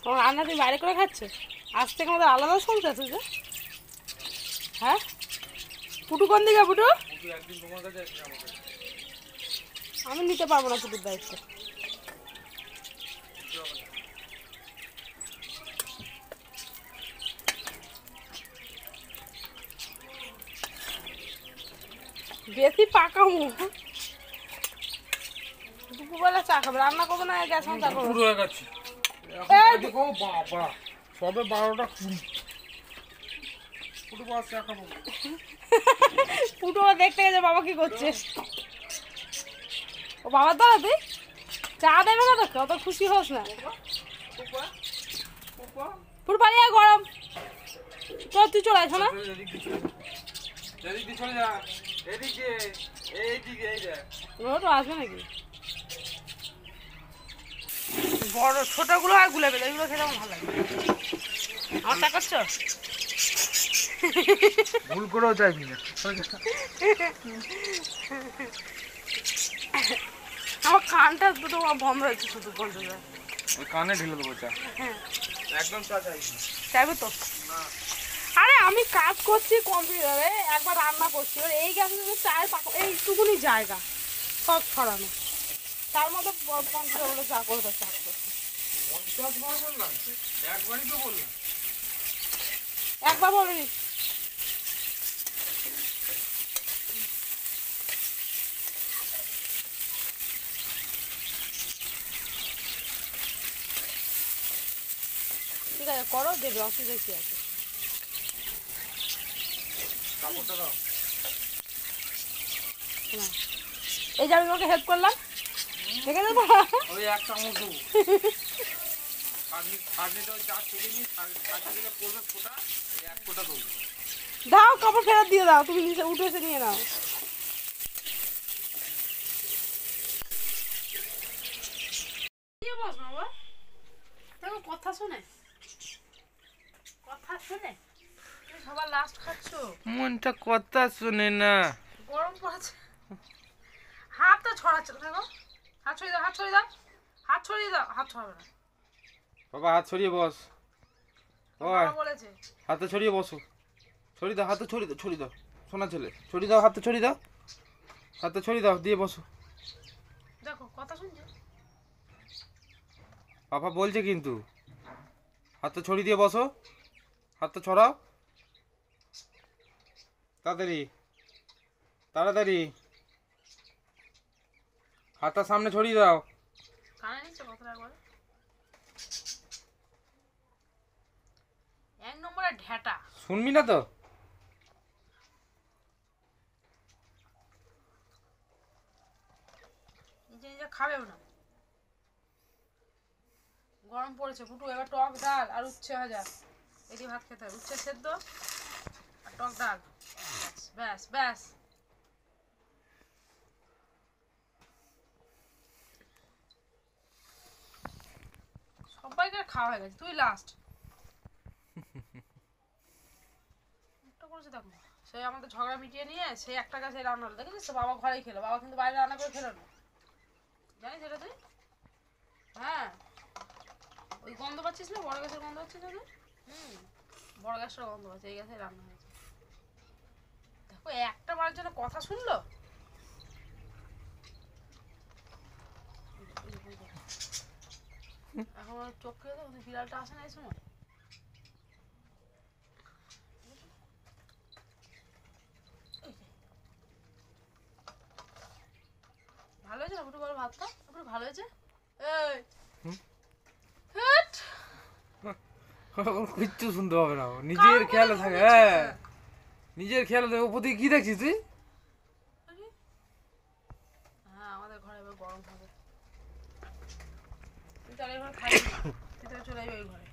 তোমার রান্না তুমি বাইরে করে খাচ্ছ? আজ থেকে আমাদের আলাদা চলতে আছে যে। হ্যাঁ পুটু কোন দিকে? পুটু আমি নিতে পারবো না পুটুর দায়িত্ব। বেশি পাকামো দুপুরবেলা চা খাবে, রান্না করবো না গ্যাস চা করবো। সবে 12টা 20। চা খাবো। পুটু দেখতে গেছে বাবা কি করছে। ও বাবার দ্বারা তুই চা দেবে না তোকে, অত খুশি হোস না। পুরো পানি গরম। চল তুই চলে আসো না। আসবে নাকি? বড় ছোটগুলো আর গুলে পেলে এগুলো খেতে আমার ভালো লাগে। আমার চা করছো? ভুল করেও চাইবি না। আমার কানটা দুটো বন্ধ হয়েছে, শুধু বন্ধ হয়ে ওই কানে ঢেলে দেবো চা। হ্যাঁ একদম চা চাইবি না। চাইবে তো? আরে আমি কাজ করছি কম্পিউটারে, একবার রান্না করছি, এবার এই গ্যাসে চায়ের এইটুকুনি জায়গা সব ছড়ানো, তার মধ্যে 50 বলে চা করতে চা করছি। 50 বার বললাম, একবারই তো বললাম। একবার বলিনি। ঠিক আছে করো, দেবে, অসুবিধা কি আছে। এই যে আমি তোমাকে হেল্প করলাম, দেখে দেবো। ওই এক চামচ দেবো। দাও কাপড় ফেরত দিয়ে দাও, তুমি নিচে উঠে এসে নিয়ে নাও। দেখো কথা শুনে কথা শুনে সবার লাস্ট খাচ্ছ। মনটা কথা শুনে না। গরম পড়েছে, হাতটা ছড়াচ্ছে। দেখো হাত ছড়িয়ে দাও, হাত ছড়িয়ে দাও, হাত ছড়িয়ে দাও। হাত ছড়াবে না বাবা, হাত ছড়িয়ে বস। ওই বলেছে হাতে ছড়িয়ে বসো। ছড়িয়ে দাও, হাতে ছড়িয়ে দাও, ছড়িয়ে দাও। সোনা ছেলে ছড়িয়ে দাও, হাতে ছড়িয়ে দাও, হাতে ছড়িয়ে দাও, দিয়ে বসো। দেখো কথা শুনছো? পাপা বলছে কিন্তু, হাতে ছড়িয়ে দিয়ে বসো, হাতটা ছড়াও তাড়াতাড়ি তাড়াতাড়ি। হাতটা সামনে ছড়িয়ে দাও। কানে নিচ্ছে কথাটা একবার। এক নম্বরে ঢেটা শুনবি না তো? নিজে নিজে খাবেও না, গরম পড়েছে। ফুটু এবার টক ডাল আর উচ্ছে ভাজা, এটি ভাত খেতে হবে। উচ্ছে সেদ্ধ আর টক ডাল, ব্যাস ব্যাস। সবাইকে খাওয়া হয়ে গেছে, তুই লাস্ট। করেছে দেখো, সে আমাদের ঝগড়া মিটিয়ে নিয়ে সে একটা গাছে রান্না হলো, দেখেছিস তো? বাবা ঘরেই খেলো, বাবা কিন্তু বাইরে রান্না করে খেলো না, জানিস এটা তুই? হ্যাঁ ওই গন্ধ পাচ্ছিস না, বড় গ্যাসের গন্ধ পাচ্ছিস না তুই? বড় গ্যাসের গন্ধ পাচ্ছে, এই গ্যাসে রান্না হয়েছে। দেখো একটা বারের জন্য কথা শুনলো। এখন চোখ খেয়ে দেবো, বিড়ালটা আসে না এই সময়। ভালো হয়েছে না ফুটু? বলো ভাতটা একটু ভালো হয়েছে? এই কিচ্ছু শুনতে হবে না, নিজের খেয়ালে থাকে। হ্যাঁ নিজের খেয়ালে থাকে। ওপর দিকে কি দেখছিস তুই? হ্যাঁ আমাদের ঘরে এবার গরম হবে। তুই তাহলে এবার খাই, তুই তাহলে চলে যাবি ওই ঘরে।